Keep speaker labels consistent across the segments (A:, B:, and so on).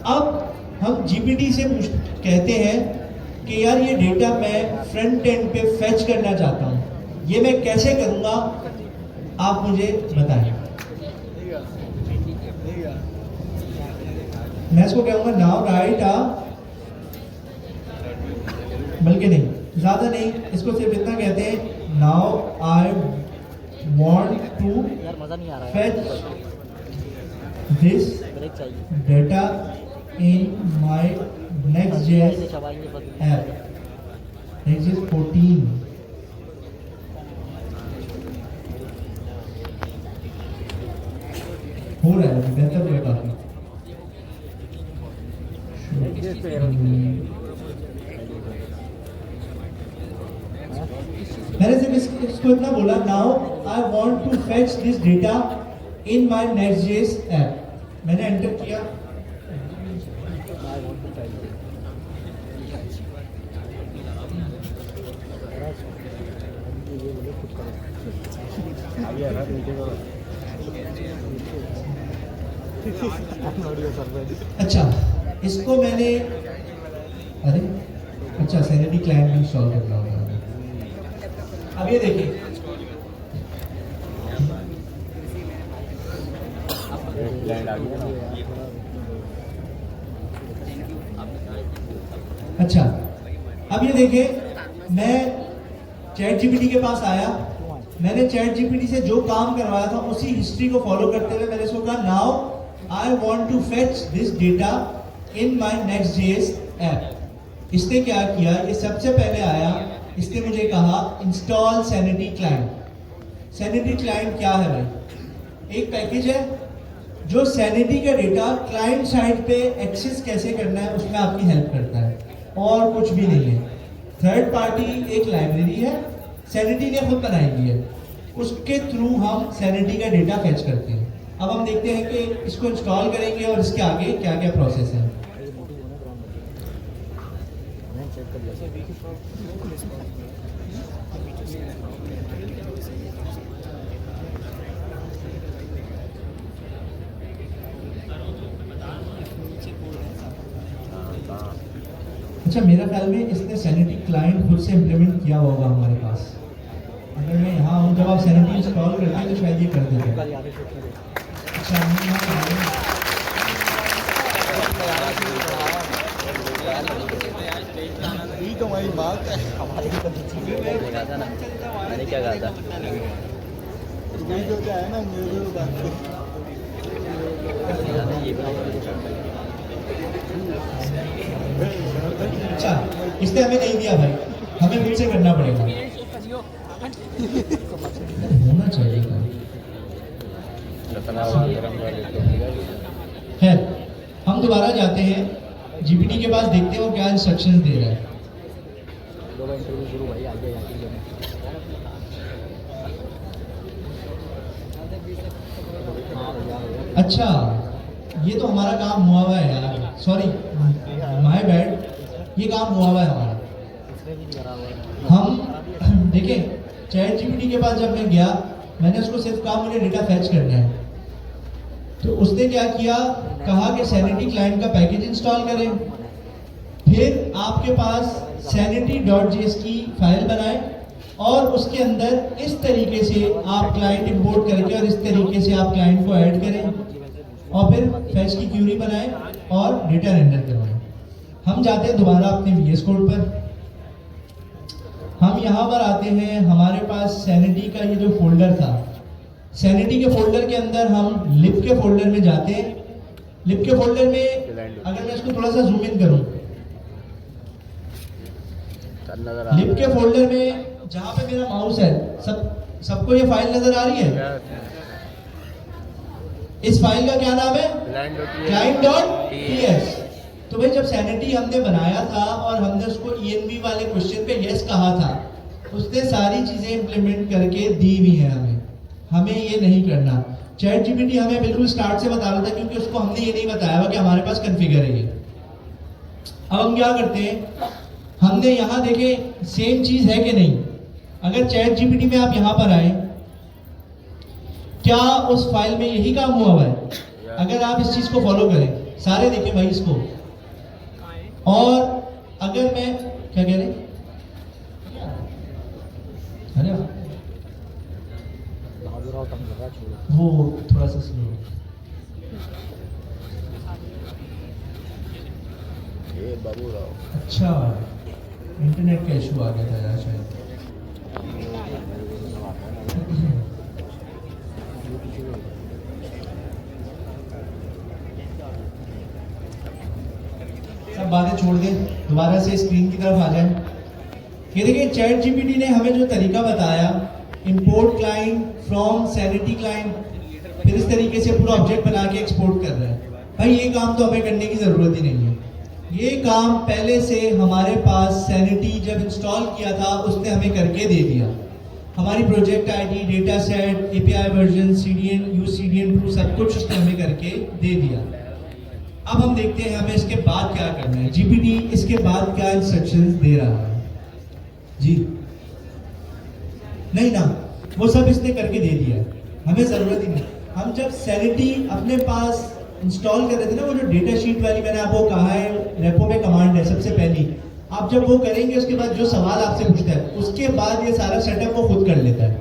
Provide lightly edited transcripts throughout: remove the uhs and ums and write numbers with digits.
A: अब हम जीपीटी से कहते हैं कि यार ये डेटा मैं फ्रंट एंड पे फेच करना चाहता हूँ, ये मैं कैसे करूँगा, आप मुझे बताएं। मैं इसको कहूँगा नाउ राइट बल्कि नहीं, ज़्यादा नहीं, इसको सिर्फ इतना कहते हैं now I want to fetch this data in my Next.js app, Next.js 14. हो रहा है बेहतर हुआ काफी। मैंने सिर्फ इसको इतना बोला now I want to fetch this data in my Next.js app. मैंने एंटर किया, अच्छा इसको मैंने अच्छा सैनिटी क्लाइंट भी इंस्टॉल करना होगा। अब ये देखिए, अच्छा अब ये देखिए, मैं चैट जीपीटी के पास आया, मैंने चैट जीपीटी से जो काम करवाया था उसी हिस्ट्री को फॉलो करते हुए मैंने इसको कहा now I want to fetch this data in my Next.js app. इसने क्या किया, ये सबसे पहले आया, इसने मुझे कहा install sanity client. Sanity client क्या है भाई? एक पैकेज है जो सैनिटी का डेटा क्लाइंट साइड पे एक्सेस कैसे करना है उसमें आपकी हेल्प करता है, और कुछ भी नहीं है। थर्ड पार्टी एक लाइब्रेरी है, सैनिटी ने खुद बनाई हुई है, उसके थ्रू हम सैनिटी का डेटा फेच करते हैं। अब हम देखते हैं कि इसको इंस्टॉल करेंगे और इसके आगे क्या क्या प्रोसेस है। अच्छा मेरा ख्याल में इसने सैनिटी क्लाइंट खुद से इम्प्लीमेंट किया होगा हमारे पास। अगर मैं यहाँ हूँ, जब आप सैनिटी इंस्टॉल करते हैं तो शायद ये कर देते हैं। अच्छा
B: तो वही बात है,
C: हमारे मैंने क्या कहा था,
B: वीडियो क्या है ना मेरे बात
A: अच्छा इसने हमें नहीं दिया भाई, हमें फिर से करना पड़ेगा, होना चाहिए था। है हम दोबारा जाते हैं जीपीटी के पास, देखते हैं वो क्या इंस्ट्रक्शंस दे रहा है। अच्छा ये तो हमारा काम हुआ हुआ है यार, सॉरी माय बैड, ये काम हुआ हुआ है हमारा। हम देखें चैट जीपीटी के पास जब मैं गया, मैंने उसको सिर्फ कहा मुझे डेटा फेच करना है, तो उसने क्या किया, कहा कि सैनिटी क्लाइंट का पैकेज इंस्टॉल करें, फिर आपके पास sanity.js की फाइल बनाएं और उसके अंदर इस तरीके से आप क्लाइंट इंपोर्ट करके और इस तरीके से आप क्लाइंट को ऐड करें और फिर फैच की क्यूरी बनाएं और डेटा रेंडर करवाएं। हम जाते हैं दोबारा अपने VS कोड पर, हम यहाँ पर आते हैं, हमारे पास सैनिटी का ये जो फोल्डर था, सैनिटी के फोल्डर के अंदर हम लिप के फोल्डर में जाते हैं। लिप के फोल्डर में अगर मैं इसको थोड़ा सा जूम इन करूं, लिप के फोल्डर में जहां पे मेरा माउस है, सबको ये फाइल नजर आ रही है। इस फाइल का क्या नाम है? client.ts। तो भाई जब सैनिटी हमने बनाया था और हमने उसको ENV वाले क्वेश्चन पे यस कहा था, उसने सारी चीजें इंप्लीमेंट करके दी हुई है हमें ये नहीं करना। चैट जीपीटी हमें बिल्कुल स्टार्ट से बता रहा था, क्योंकि उसको हमने ये नहीं बताया हुआ कि हमारे पास कॉन्फ़िगर है ये। अब हम क्या करते हैं, हमने यहाँ देखे सेम चीज है कि नहीं। अगर चैट जीपीटी में आप यहाँ पर आए, क्या उस फाइल में यही काम हुआ है? अगर आप इस चीज को फॉलो करें, सारे देखें भाई इसको। और अगर मैं क्या कह रहे, अरे वो थोड़ा सा स्लो,
B: ये बाबू राव।
A: अच्छा इंटरनेट का इशू आ गया था यार शायद। सब बातें छोड़ दें, दोबारा से स्क्रीन की तरफ आ जाए। ये देखिए चैट जीपीटी ने हमें जो तरीका बताया, import client from sanity client, फिर इस तरीके से पूरा ऑब्जेक्ट बना के एक्सपोर्ट कर रहा है। भाई ये काम तो हमें करने की जरूरत ही नहीं है। ये काम पहले से हमारे पास सैनिटी जब इंस्टॉल किया था उसने हमें करके दे दिया। हमारी project ID, data set, API version, CDN, use CDN too, सब कुछ उसने हमें करके दे दिया। अब हम देखते हैं हमें इसके बाद क्या करना है। जीपीटी इसके बाद क्या इंस्ट्रक्शंस दे रहा है जी। नहीं ना, वो सब इसने करके दे दिया, हमें जरूरत ही नहीं। हम जब सैनिटी अपने पास इंस्टॉल कर रहे थे ना, वो जो डेटा शीट वाली मैंने आपको कहा है, रेपो में कमांड है सबसे पहली, आप जब वो करेंगे उसके बाद जो सवाल आपसे पूछता है उसके बाद ये सारा सेटअप वो खुद कर लेता है।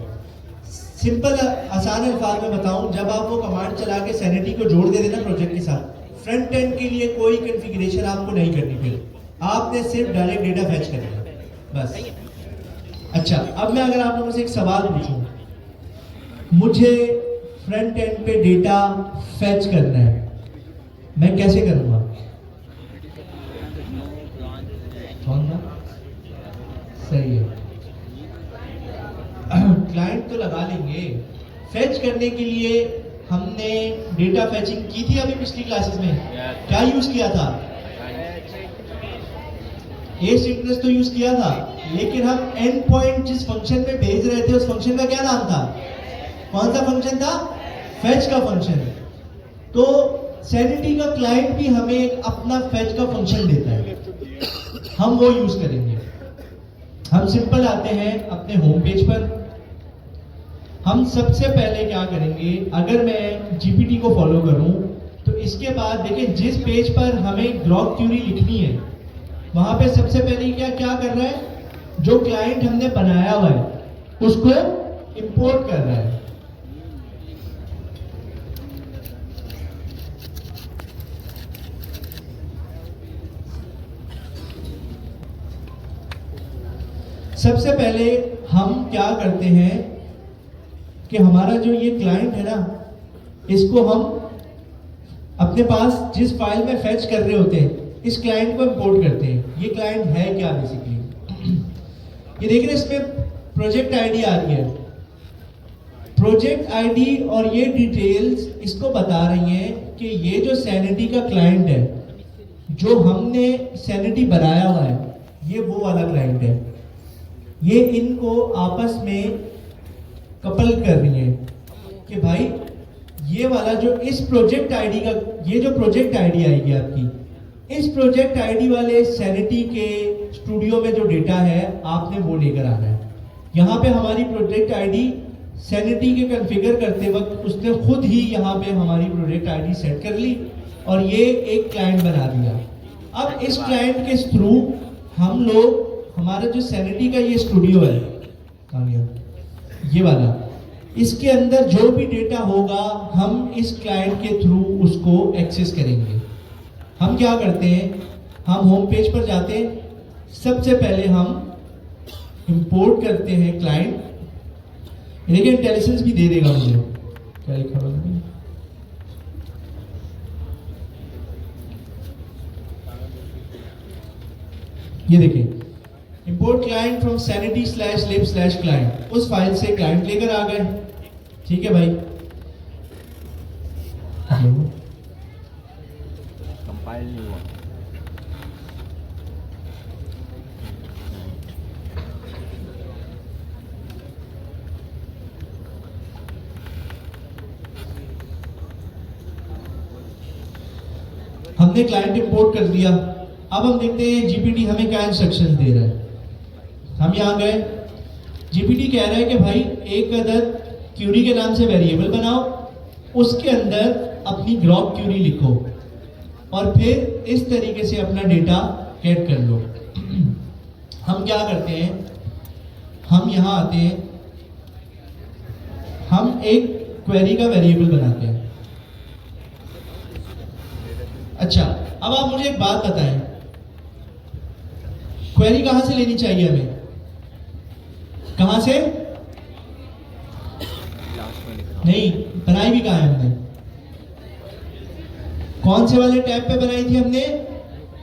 A: सिंपल आसान अल्फाज में बताऊं, जब आप वो कमांड चला के सैनिटी को जोड़ दे देना प्रोजेक्ट के साथ, फ्रंट एंड के लिए कोई कॉन्फ़िगरेशन आपको नहीं करनी, फिर आपने सिर्फ डायरेक्ट डेटा फैच करना है बस। अच्छा, अब मैं अगर आप लोगों से एक सवाल पूछूं, मुझे फ्रंट एंड पे डेटा फैच करना है, मैं कैसे करूंगा? कौन सा सही है? क्लाइंट तो लगा लेंगे। फैच करने के लिए हमने डेटा फैचिंग की थी अभी पिछली क्लासेस में, क्या यूज किया था? एसिंक्रोनस तो यूज किया था, लेकिन हम एंड पॉइंट जिस फंक्शन में भेज रहे थे उस फंक्शन का क्या नाम था? कौन सा फंक्शन था? फैच का फंक्शन। तो सैनिटी का क्लाइंट भी हमें एक अपना फैच का फंक्शन देता है, हम वो यूज करेंगे। हम सिंपल आते हैं अपने होम पेज पर। हम सबसे पहले क्या करेंगे, अगर मैं जीपीटी को फॉलो करूं तो इसके बाद देखिए जिस पेज पर हमें ग्रॉक क्यूरी लिखनी है वहां पे सबसे पहले क्या क्या कर रहा है, जो क्लाइंट हमने बनाया हुआ है उसको इंपोर्ट कर रहा है। सबसे पहले हम क्या करते हैं कि हमारा जो ये क्लाइंट है ना, इसको हम अपने पास जिस फाइल में फैच कर रहे होते हैं इस क्लाइंट को इंपोर्ट करते हैं। ये क्लाइंट है क्या बेसिकली, ये देख रहे हैं इसमें प्रोजेक्ट आईडी आ रही है। प्रोजेक्ट आईडी और ये डिटेल्स इसको बता रही हैं कि ये जो सैनिटी का क्लाइंट है, जो हमने सैनिटी बनाया हुआ है, ये वो वाला क्लाइंट है। ये इनको आपस में कपल कर रही है कि भाई ये वाला जो इस प्रोजेक्ट आईडी का, ये जो प्रोजेक्ट आईडी आएगी आपकी, इस प्रोजेक्ट आईडी वाले सैनिटी के स्टूडियो में जो डेटा है आपने वो लेकर आना है। यहाँ पे हमारी प्रोजेक्ट आईडी सैनिटी के कॉन्फ़िगर करते वक्त उसने खुद ही यहाँ पे हमारी प्रोजेक्ट आईडी सेट कर ली और ये एक क्लाइंट बना दिया। अब इस क्लाइंट के थ्रू हम लोग, हमारा जो सैनिटी का ये स्टूडियो है, कहाँ गया ये वाला, इसके अंदर जो भी डेटा होगा हम इस क्लाइंट के थ्रू उसको एक्सेस करेंगे। हम क्या करते हैं, हम होम पेज पर जाते हैं, सबसे पहले हम इंपोर्ट करते हैं क्लाइंट। देखिए इंटेलिजेंस भी दे देगा मुझे, क्या लिखा हुआ है, ये देखिए इंपोर्ट क्लाइंट फ्रॉम sanity/lib/client, उस फाइल से क्लाइंट लेकर आ गए। ठीक है भाई,
B: कंपाइल नहीं हुआ।
A: हमने क्लाइंट इंपोर्ट कर दिया। अब हम देखते हैं जीपीटी हमें क्या इंस्ट्रक्शंस दे रहा है। हम यहाँ गए, जीपीटी कह रहा है कि भाई एक अदद क्यूरी के नाम से वेरिएबल बनाओ, उसके अंदर अपनी ग्रॉक क्यूरी लिखो। और फिर इस तरीके से अपना डेटा गेट कर लो। हम क्या करते हैं, हम यहाँ आते हैं, हम एक क्वेरी का वेरिएबल बनाते हैं। अच्छा, अब आप मुझे एक बात बताएं, क्वेरी कहां से लेनी चाहिए हमें, कहां से? नहीं, बनाई भी कहां है हमने? कौन से वाले टैब पे बनाई थी हमने?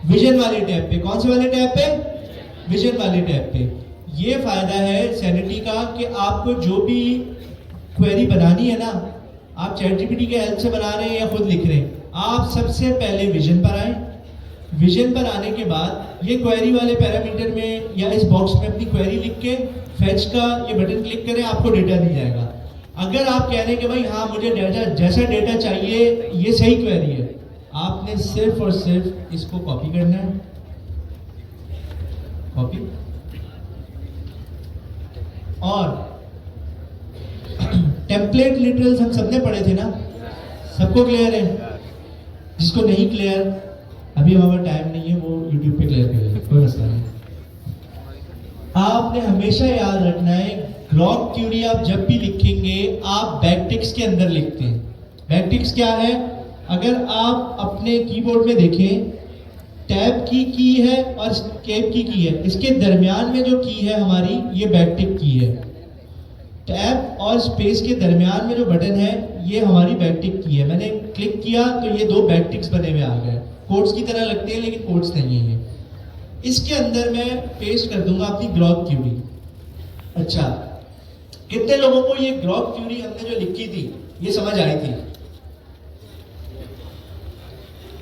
A: विजन वाले टैब पे। कौन से वाले टैब पे? विजन वाले टैब पे। ये फायदा है सैनिटी का कि आपको जो भी क्वेरी बनानी है ना, आप चैट जीपीटी के हेल्प से बना रहे हैं या खुद लिख रहे हैं, आप सबसे पहले विजन पर आए। विजन पर आने के बाद ये क्वेरी वाले पैरामीटर में या इस बॉक्स में अपनी क्वेरी लिख के फेच का ये बटन क्लिक करें, आपको डेटा मिल जाएगा। अगर आप कह रहे हैं कि भाई हाँ मुझे डेटा जैसा डेटा चाहिए, ये सही क्वेरी है, आपने सिर्फ और सिर्फ इसको कॉपी करना है, कॉपी, और टेम्पलेट लिटरल्स हम सबने पढ़े थे ना, सबको क्लियर है? जिसको नहीं क्लियर, अभी हमारा टाइम नहीं है, वो यूट्यूब पे क्लियर करेगा, कोई मसला नहीं। आपने हमेशा याद रखना है, ग्रॉक क्यूरी आप जब भी लिखेंगे आप बैकटिक्स के अंदर लिखते हैं। बैकटिक्स क्या है? अगर आप अपने कीबोर्ड में देखें, टैब की है और एस्केप की है, इसके दरमियान में जो की है हमारी, ये बैकटिक की है। टैब और स्पेस के दरमियान में जो बटन है, ये हमारी बैकटिक की है। मैंने क्लिक किया तो ये दो बैकटिक्स बने हुए आ गए, कोड्स की तरह लगते हैं लेकिन कोड्स नहीं है। इसके अंदर मैं पेस्ट कर दूंगा अपनी ग्रॉक क्यूरी। अच्छा, कितने लोगों को ये ग्रॉक क्यूरी हमने जो लिखी थी ये समझ आई थी?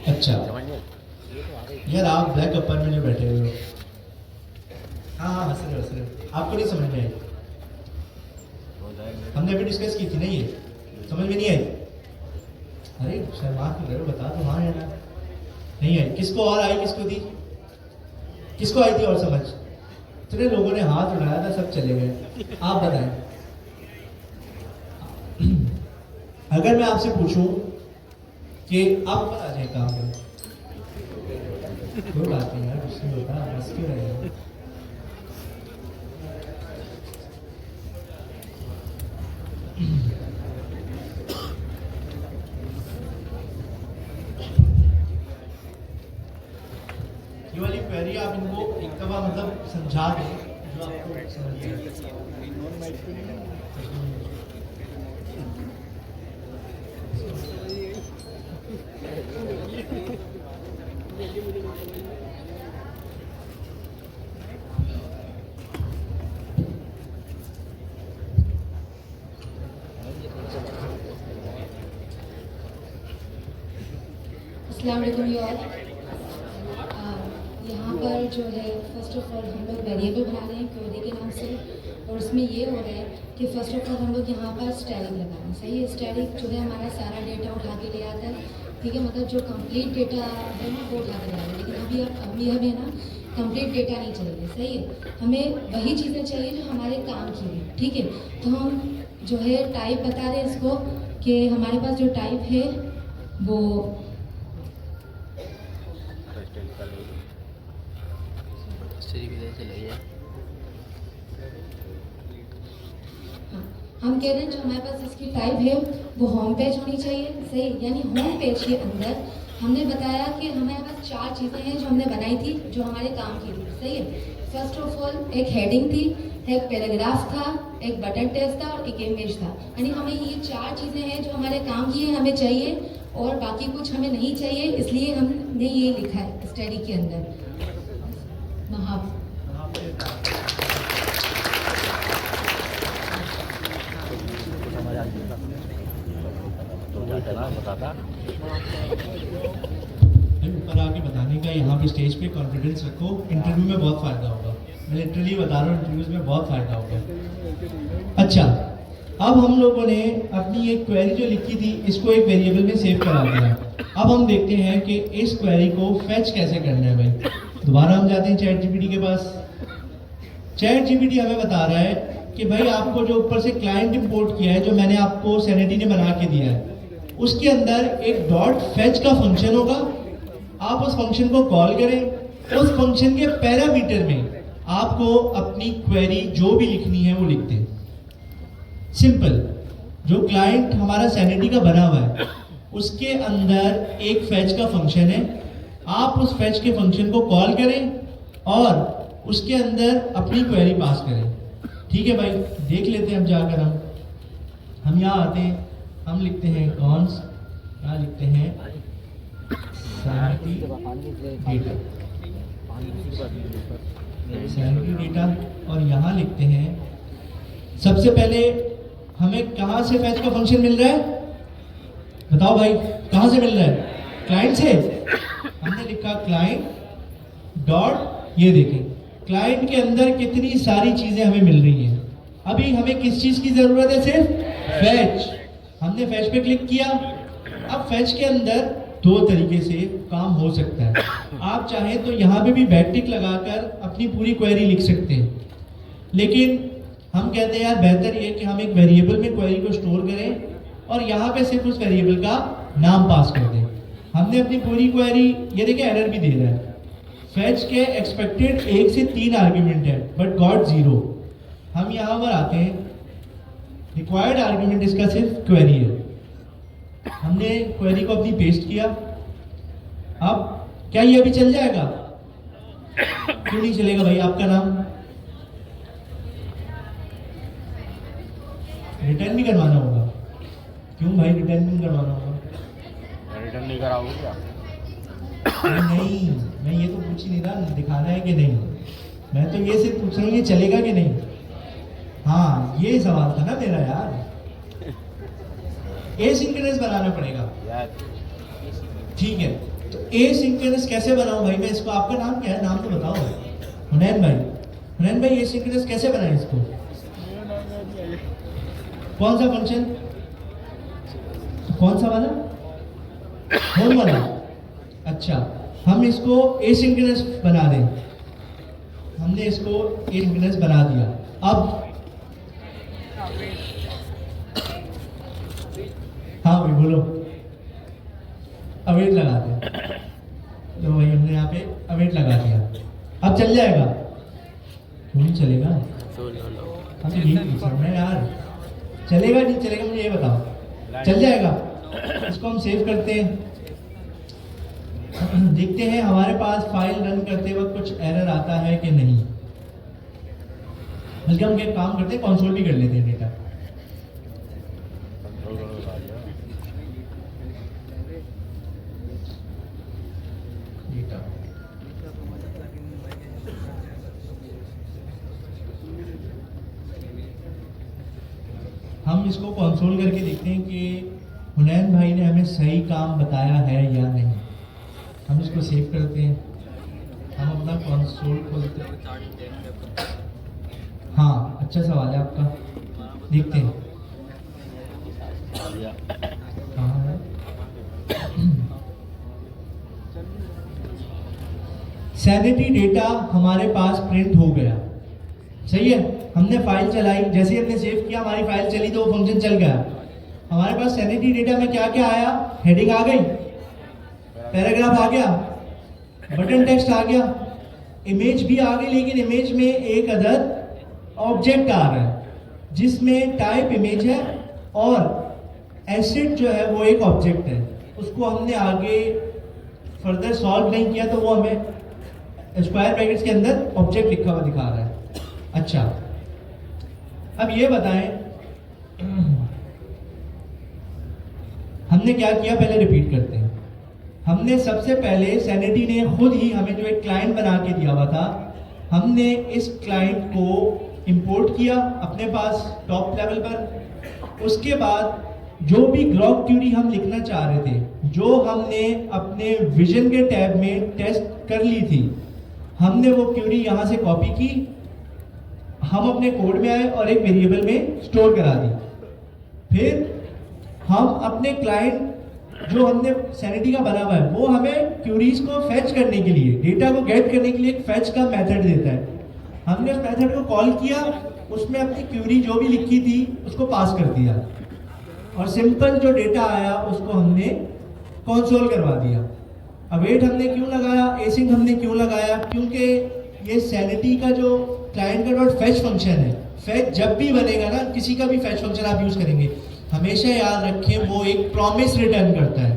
A: अच्छा यार, आप ब्लैक अपर में जो बैठे हुए हो, हाँ हंस रहे हो, आपको नहीं समझ में आई? हमने अभी डिस्कस की थी ना, ये समझ में नहीं आई? अरे शर्मा क्यों रहे हो, बता दो हाँ या ना। नहीं आई? किसको और आई, किसको थी, किसको आई थी और समझ? इतने लोगों ने हाथ उठाया था, सब चले गए। आप बताएं, अगर मैं आपसे पूछूं कि आप आ जाए काम में, कोई बात नहीं यार, गुस्से में होता है, हंस क्यों रहे हैं? ये वाली क्वेरी आप इनको एक दफा मतलब समझा दें जो आपको समझ में आए।
C: अस्सलाम वालेकुम यार। यहाँ पर जो है फर्स्ट ऑफ ऑल हम लोग वेरिएबल बना रहे हैं क्वेरी के नाम से, और उसमें ये हो रहा है कि फर्स्ट ऑफ ऑल हम लोग यहाँ पर स्टैटिक लगा रहे हैं। सही है, स्टैटिक जो है हमारा सारा डेटा उठा के ले आता है, ठीक है, मतलब जो कंप्लीट डेटा है ना वो उठा के ले आता है। लेकिन अभी हमें ना कंप्लीट डेटा नहीं चाहिए, सही है, हमें वही चीज़ें चाहिए जो हमारे काम की है, ठीक है। तो हम जो है टाइप बता रहे हैं इसको कि हमारे पास जो टाइप है वो हम कह रहे हैं जो हमारे पास इसकी टाइप है वो होम पेज होनी चाहिए, सही, यानी होम पेज के अंदर हमने बताया कि हमारे पास 4 चीज़ें हैं जो हमने बनाई थी जो हमारे काम की थी, सही है। फर्स्ट ऑफ ऑल एक हेडिंग थी, एक पैराग्राफ था, एक बटन टेक्स्ट था और एक इमेज था। यानी हमें ये 4 चीज़ें हैं जो हमारे काम की है, हमें चाहिए, और बाकी कुछ हमें नहीं चाहिए, इसलिए हमने ये लिखा है स्टडी के अंदर।
A: ऊपर आके बताने का, यहाँ पे स्टेज पे कॉन्फिडेंस रखो, इंटरव्यू में बहुत फायदा होगा। मैं लिटरली बता रहा हूँ, इंटरव्यूज में बहुत फायदा होगा। अच्छा, अब हम लोगों ने अपनी एक क्वेरी जो लिखी थी इसको एक वेरिएबल में सेव करा दिया। अब हम देखते हैं कि इस क्वेरी को फेच कैसे करना है भाई। दोबारा हम जाते हैं चैट जीपीटी के पास। चैट जीपीटी हमें बता रहा है कि भाई आपको जो ऊपर से क्लाइंट इंपोर्ट किया है, जो मैंने आपको सैनिटी ने बना के दिया है, उसके अंदर एक डॉट फेच का फंक्शन होगा, आप उस फंक्शन को कॉल करें, उस फंक्शन के पैरामीटर में आपको अपनी क्वेरी जो भी लिखनी है वो लिख दें। सिंपल। जो क्लाइंट हमारा सैनिटी का बना हुआ है उसके अंदर एक फैच का फंक्शन है, आप उस फैच के फंक्शन को कॉल करें और उसके अंदर अपनी क्वेरी पास करें। ठीक है भाई, देख लेते हैं अब जाकर हम यहाँ आते हैं, हम लिखते हैं कॉन्स, यहाँ लिखते हैं सैनिटी डेटा, सैनिटी डेटा, और यहाँ लिखते हैं सबसे पहले हमें कहाँ से फैच का फंक्शन मिल रहा है, बताओ भाई कहाँ से मिल रहा है? क्लाइंट से। हमने लिखा क्लाइंट डॉट, ये देखें क्लाइंट के अंदर कितनी सारी चीजें हमें मिल रही हैं। अभी हमें किस चीज की जरूरत है? सिर्फ फैच। हमने फैच पे क्लिक किया। अब फैच के अंदर दो तरीके से काम हो सकता है। आप चाहें तो यहाँ पे भी बैकटिक लगाकर अपनी पूरी क्वेरी लिख सकते हैं, लेकिन हम कहते हैं यार बेहतर ये कि हम एक वेरिएबल में क्वेरी को स्टोर करें और यहाँ पे सिर्फ उस वेरिएबल का नाम पास कर दें। हमने अपनी पूरी क्वेरी, ये देखिए एरर भी दे रहा है, फैच के एक्सपेक्टेड 1 से 3 आर्ग्यूमेंट है बट गॉट 0। हम यहाँ पर आते हैं, रिक्वायर्ड आर्ग्यूमेंट इसका सिर्फ क्वेरी है। हमने क्वेरी को अपनी पेस्ट किया। अब क्या ये अभी चल जाएगा? क्यों नहीं चलेगा भाई? आपका नाम रिटर्न भी करवाना होगा। क्यों भाई रिटर्न भी करवाना होगा?
B: रिटर्न नहीं कराओगे क्या?
A: नहीं, मैं ये तो पूछ ही नहीं रहा दिखाना है कि नहीं, मैं तो ये सिर्फ पूछ रहा हूँ ये चलेगा कि नहीं। हाँ ये सवाल था ना मेरा यार। एसिंक्रोनस बनाना पड़ेगा। ठीक है, तो एसिंक्रोनस कैसे बनाऊं भाई मैं इसको? आपका नाम क्या है? नाम तो बताओ। हुनैन भाई। हुनैन भाई एसिंक्रोनस कैसे बनाएं इसको? कौन सा फंक्शन? कौन सा वाला? होम वाला। अच्छा, हम इसको एसिंक्रोनस बना दें। हमने इसको एसिंक्रोनस बना दिया। अब हाँ भाई बोलो। अवेट लगा दें। लो भाई हमने यहाँ पे अवेट लगा दिया। अब चल जाएगा? क्यों नहीं चलेगा? हम तो यही पूछ रहा हूँ यार, चलेगा नहीं चलेगा मुझे ये बताओ। चल जाएगा। इसको हम सेव करते हैं, देखते हैं हमारे पास फाइल रन करते वक्त कुछ एरर आता है कि नहीं। बल्कि हम एक काम करते हैं, कंसोल भी कर लेते हैं डेटा। हम इसको कंसोल करके देखते हैं कि हुनैन भाई ने हमें सही काम बताया है या नहीं। हम इसको सेव करते हैं, हम अपना कंसोल खोलते हैं। हाँ अच्छा सवाल है आपका, देखते हैं कहाँ है। सैनिटी डेटा हमारे पास प्रिंट हो गया, सही है। हमने फाइल चलाई, जैसे हमने सेव किया हमारी फाइल चली तो वो फंक्शन चल गया। हमारे पास सैनिटी डेटा में क्या क्या आया? हेडिंग आ गई, पैराग्राफ आ गया, बटन टेक्स्ट आ गया, इमेज भी आ गई, लेकिन इमेज में एक अदद ऑब्जेक्ट आ रहा है जिसमें टाइप इमेज है और एसेट जो है वो एक ऑब्जेक्ट है। उसको हमने आगे फर्दर सॉल्व नहीं किया तो वो हमें स्क्वायर ब्रैकेट्स के अंदर ऑब्जेक्ट लिखा हुआ दिखा रहा है। अच्छा, अब ये बताएं हमने क्या किया, पहले रिपीट करते हैं। हमने सबसे पहले सैनिटी ने खुद ही हमें जो एक क्लाइंट बना के दिया हुआ था, हमने इस क्लाइंट को इंपोर्ट किया अपने पास टॉप लेवल पर। उसके बाद जो भी ग्रॉक क्यूरी हम लिखना चाह रहे थे, जो हमने अपने विजन के टैब में टेस्ट कर ली थी, हमने वो क्यूरी यहाँ से कॉपी की, हम अपने कोड में आए और एक वेरिएबल में स्टोर करा दी। फिर हम अपने क्लाइंट जो हमने सैनिटी का बना हुआ है वो हमें क्यूरीज को फेच करने के लिए, डेटा को गेट करने के लिए एक फेच का मेथड देता है। हमने उस मेथड को कॉल किया, उसमें अपनी क्यूरी जो भी लिखी थी उसको पास कर दिया और सिंपल जो डेटा आया उसको हमने कंसोल करवा दिया। अवेट हमने क्यों लगाया, एसिंग हमने क्यों लगाया, क्योंकि ये सैनिटी का जो क्लाइंट का डॉट फैच फंक्शन है, फैच जब भी बनेगा ना, किसी का भी फैच फंक्शन आप यूज करेंगे, हमेशा याद रखें वो एक प्रॉमिस रिटर्न करता है।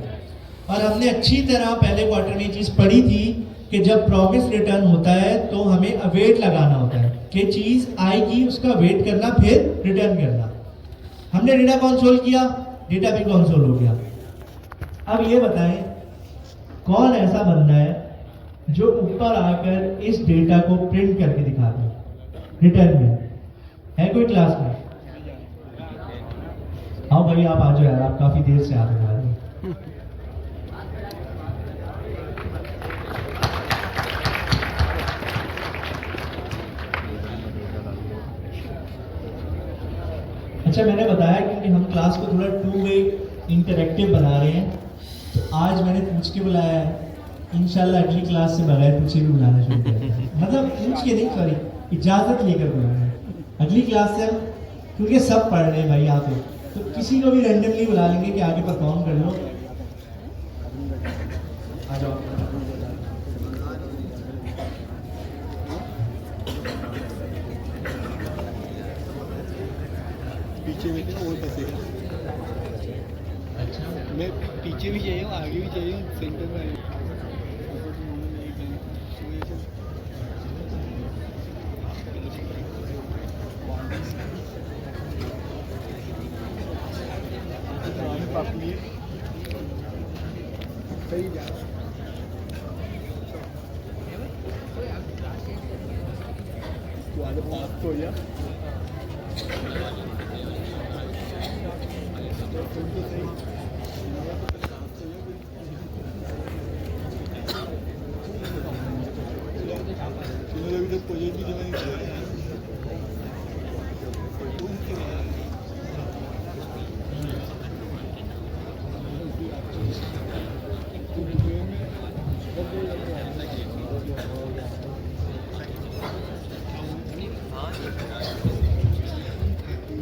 A: और हमने अच्छी तरह पहले क्वार्टर में ये चीज पढ़ी थी कि जब प्रॉमिस रिटर्न होता है तो हमें अवेट लगाना होता है कि चीज आएगी, उसका वेट करना, फिर रिटर्न करना। हमने डेटा कंसोल किया, डेटा भी कंसोल हो गया। अब ये बताएं कौन ऐसा बंदा है जो ऊपर आकर इस डेटा को प्रिंट करके दिखा दे रिटर्न में? है कोई क्लास में? हाँ भाई आप आ जाओ यार, आप काफी देर से आ रहे हैं। अच्छा, मैंने बताया क्योंकि हम क्लास को थोड़ा 2 वे इंटरेक्टिव बना रहे हैं, तो आज मैंने पूछ के बुलाया है। इंशाल्लाह अगली क्लास से बगैर पूछे भी बुलाना शुरू करेंगे। मतलब पूछ के नहीं, सॉरी, इजाजत लेकर बुलाना। अगली क्लास से हम, क्योंकि सब पढ़ रहे हैं भाई यहाँ पे, तो किसी को भी रैंडमली बुला लेंगे कि आगे परफॉर्म कर लो। आ जाओ।
B: पीछे बैठे और बसेगा।
A: अच्छा,
B: मैं पीछे भी चाहिए हूँ, आगे भी चाहिए हूँ, सेंटर में सही जा तू आगे पास तो हो जा।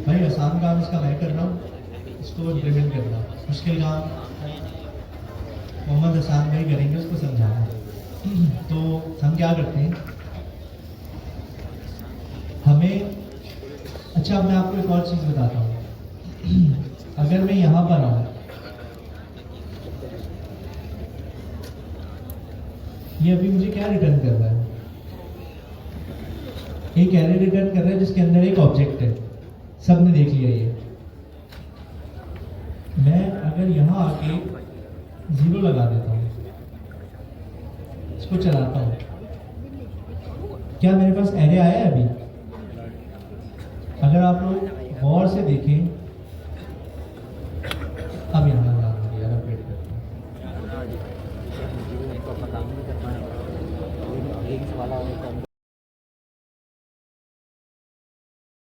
A: भाई आसान काम इसका मैं कर रहा हूँ, इसको इम्प्लीमेंट करना। मुश्किल काम मोहम्मद हसान भाई करेंगे, उसको समझाना। तो हम क्या करते हैं, हमें, अच्छा मैं आपको एक और चीज़ बताता हूँ। अगर मैं यहाँ पर आऊँ, ये अभी मुझे क्या रिटर्न कर रहा है? एक एरे रिटर्न कर रहा है जिसके अंदर एक ऑब्जेक्ट है। सबने देख लिया ये। मैं अगर यहाँ आके 0 लगा देता हूँ, इसको चलाता हूँ, क्या मेरे पास एरे आया है अभी? अगर आप लोग गौर से देखें, अब यहाँ लगा दिया, अपडेट करते हैं।